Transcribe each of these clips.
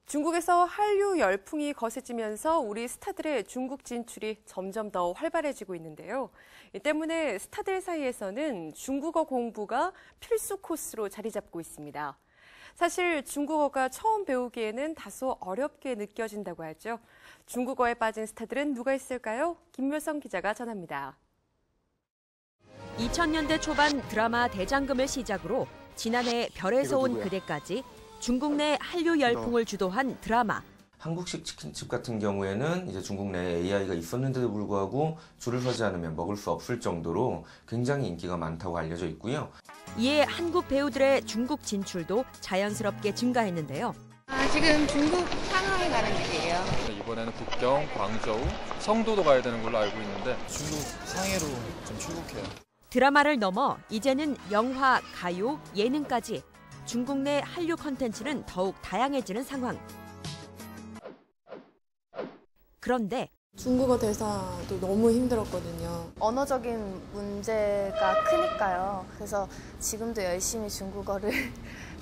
중국에서 한류 열풍이 거세지면서 우리 스타들의 중국 진출이 점점 더 활발해지고 있는데요. 이 때문에 스타들 사이에서는 중국어 공부가 필수 코스로 자리 잡고 있습니다. 사실 중국어가 처음 배우기에는 다소 어렵게 느껴진다고 하죠. 중국어에 빠진 스타들은 누가 있을까요? 김묘성 기자가 전합니다. 2000년대 초반 드라마 대장금을 시작으로 지난해 별에서 온 그대까지 중국 내 한류 열풍을 주도한 드라마. 한국식 치킨집 같은 경우에는 이제 중국 내에 AI가 있었는데도 불구하고 줄을 서지 않으면 먹을 수 없을 정도로 굉장히 인기가 많다고 알려져 있고요. 이에 한국 배우들의 중국 진출도 자연스럽게 증가했는데요. 지금 중국 상하이 가는 길이에요. 이번에는 북경, 광저우, 성도도 가야 되는 걸로 알고 있는데 중국 상해로 좀 출국해요. 드라마를 넘어 이제는 영화, 가요, 예능까지 중국 내 한류 콘텐츠는 더욱 다양해지는 상황. 그런데 중국어 대사도 너무 힘들었거든요. 언어적인 문제가 크니까요. 그래서 지금도 열심히 중국어를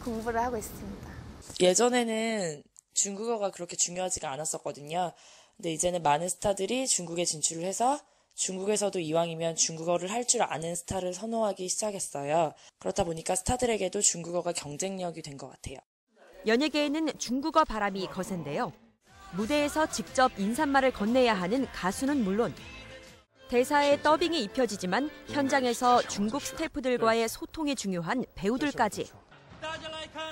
공부를 하고 있습니다. 예전에는 중국어가 그렇게 중요하지가 않았었거든요. 근데 이제는 많은 스타들이 중국에 진출을 해서 중국에서도 이왕이면 중국어를 할 줄 아는 스타를 선호하기 시작했어요. 그렇다 보니까 스타들에게도 중국어가 경쟁력이 된 것 같아요. 연예계에는 중국어 바람이 거센데요. 무대에서 직접 인사말을 건네야 하는 가수는 물론 대사에 더빙이 입혀지지만 현장에서 중국 스태프들과의 소통이 중요한 배우들까지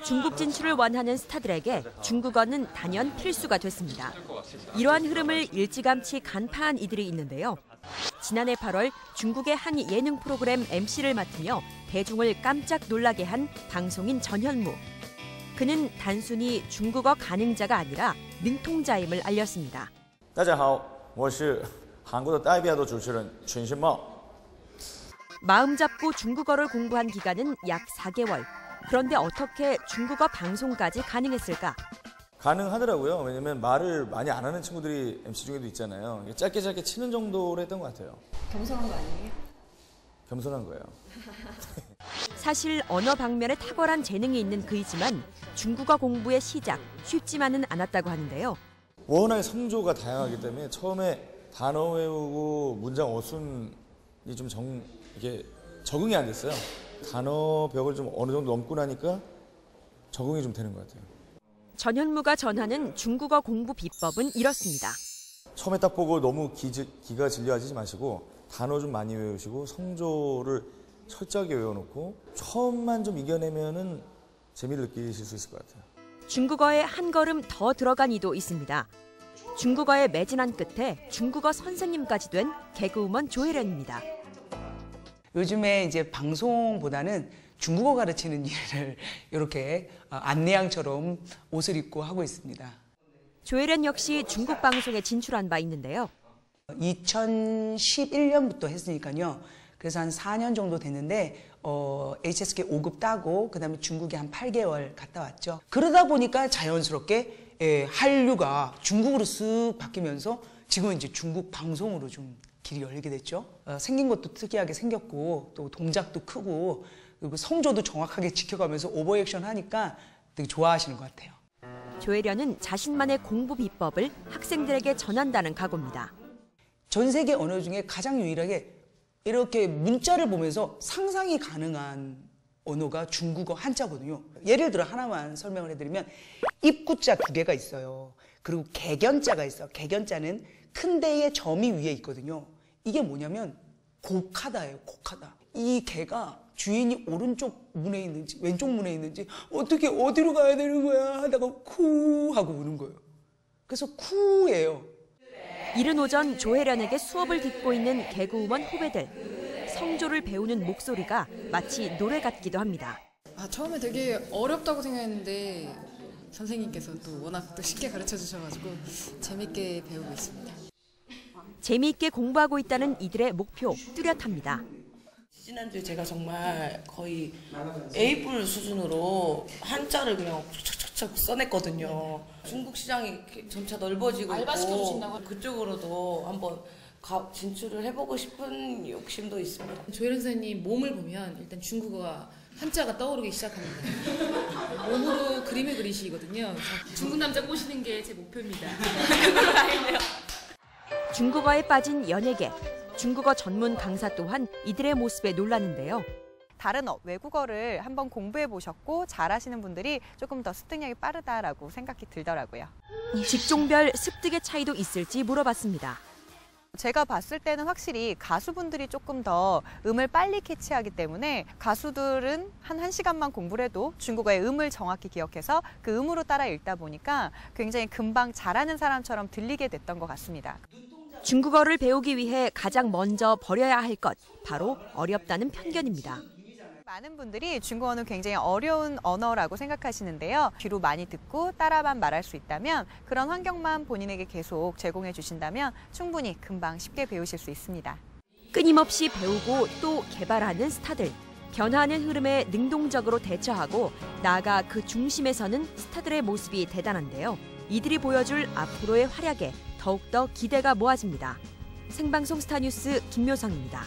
중국 진출을 원하는 스타들에게 중국어는 단연 필수가 됐습니다. 이러한 흐름을 일찌감치 간파한 이들이 있는데요. 지난해 8월 중국의 한 예능 프로그램 MC를 맡으며 대중을 깜짝 놀라게 한 방송인 전현무. 그는 단순히 중국어 가능자가 아니라 능통자임을 알렸습니다. 大家好,我是韩国的代表的主持人全新茂. 마음 잡고 중국어를 공부한 기간은 약 4개월. 그런데 어떻게 중국어 방송까지 가능했을까? 가능하더라고요. 왜냐면 말을 많이 안 하는 친구들이 MC 중에도 있잖아요. 짧게 치는 정도로 했던 것 같아요. 겸손한 거 아니에요? 겸손한 거예요. 사실 언어 방면에 탁월한 재능이 있는 그이지만 중국어 공부의 시작 쉽지만은 않았다고 하는데요. 워낙에 성조가 다양하기 때문에 처음에 단어 외우고 문장 어순이 좀 이게 적응이 안 됐어요. 단어 벽을 좀 어느 정도 넘고 나니까 적응이 좀 되는 것 같아요. 전현무가 전하는 중국어 공부 비법은 이렇습니다. 처음에 딱 보고 너무 기가 질려하지 마시고 단어 좀 많이 외우시고 성조를 철저하게 외워놓고 처음만 좀 이겨내면은 재미를 느끼실 수 있을 것 같아요. 중국어에 한 걸음 더 들어간 이도 있습니다. 중국어에 매진한 끝에 중국어 선생님까지 된 개그우먼 조혜련입니다. 요즘에 이제 방송보다는 중국어 가르치는 일을 이렇게 안내양처럼 옷을 입고 하고 있습니다. 조혜련 역시 중국 방송에 진출한 바 있는데요. 2011년부터 했으니까요. 그래서 한 4년 정도 됐는데 HSK 5급 따고 그다음에 중국에 한 8개월 갔다 왔죠. 그러다 보니까 자연스럽게 한류가 중국으로 쓱 바뀌면서 지금은 이제 중국 방송으로 좀 길이 열리게 됐죠. 생긴 것도 특이하게 생겼고 또 동작도 크고 그리고 성조도 정확하게 지켜가면서 오버액션 하니까 되게 좋아하시는 것 같아요. 조혜련은 자신만의 공부 비법을 학생들에게 전한다는 각오입니다. 전 세계 언어 중에 가장 유일하게 이렇게 문자를 보면서 상상이 가능한 언어가 중국어 한자거든요. 예를 들어 하나만 설명을 해드리면 입구자 2개가 있어요. 그리고 개견자가 있어요. 개견자는 큰 데에 점이 위에 있거든요. 이게 뭐냐면 곡하다예요. 곡하다. 이 개가 주인이 오른쪽 문에 있는지 왼쪽 문에 있는지 어떻게 어디로 가야 되는 거야 하다가 쿠 하고 우는 거예요. 그래서 쿠예요. 이른 오전 조혜련에게 수업을 듣고 있는 개그우먼 후배들. 성조를 배우는 목소리가 마치 노래 같기도 합니다. 처음에 되게 어렵다고 생각했는데 선생님께서 또 워낙 또 쉽게 가르쳐 주셔가지고 재밌게 배우고 있습니다. 재미있게 공부하고 있다는 이들의 목표 뚜렷합니다. 지난주에 제가 정말 거의 A4 수준으로 한자를 그냥 척척척 써냈거든요. 중국 시장이 점차 넓어지고 있고 그쪽으로도 한번 진출을 해보고 싶은 욕심도 있습니다. 조혜련 선생님 몸을 보면 일단 중국어가 한자가 떠오르기 시작합니다. 몸으로 그림을 그리시거든요. 중국 남자 꼬시는 게 제 목표입니다. 중국어에 빠진 연예계. 중국어 전문 강사 또한 이들의 모습에 놀랐는데요. 다른 외국어를 한번 공부해 보셨고 잘하시는 분들이 조금 더 습득력이 빠르다라고 생각이 들더라고요. 직종별 습득의 차이도 있을지 물어봤습니다. 제가 봤을 때는 확실히 가수분들이 조금 더 음을 빨리 캐치하기 때문에 가수들은 한 1시간만 공부를 해도 중국어의 음을 정확히 기억해서 그 음으로 따라 읽다 보니까 굉장히 금방 잘하는 사람처럼 들리게 됐던 것 같습니다. 중국어를 배우기 위해 가장 먼저 버려야 할 것, 바로 어렵다는 편견입니다. 많은 분들이 중국어는 굉장히 어려운 언어라고 생각하시는데요. 귀로 많이 듣고 따라만 말할 수 있다면 그런 환경만 본인에게 계속 제공해 주신다면 충분히 금방 쉽게 배우실 수 있습니다. 끊임없이 배우고 또 개발하는 스타들. 변화하는 흐름에 능동적으로 대처하고 나아가 그 중심에 서는 스타들의 모습이 대단한데요. 이들이 보여줄 앞으로의 활약에 더욱더 기대가 모아집니다. 생방송 스타뉴스 김묘성입니다.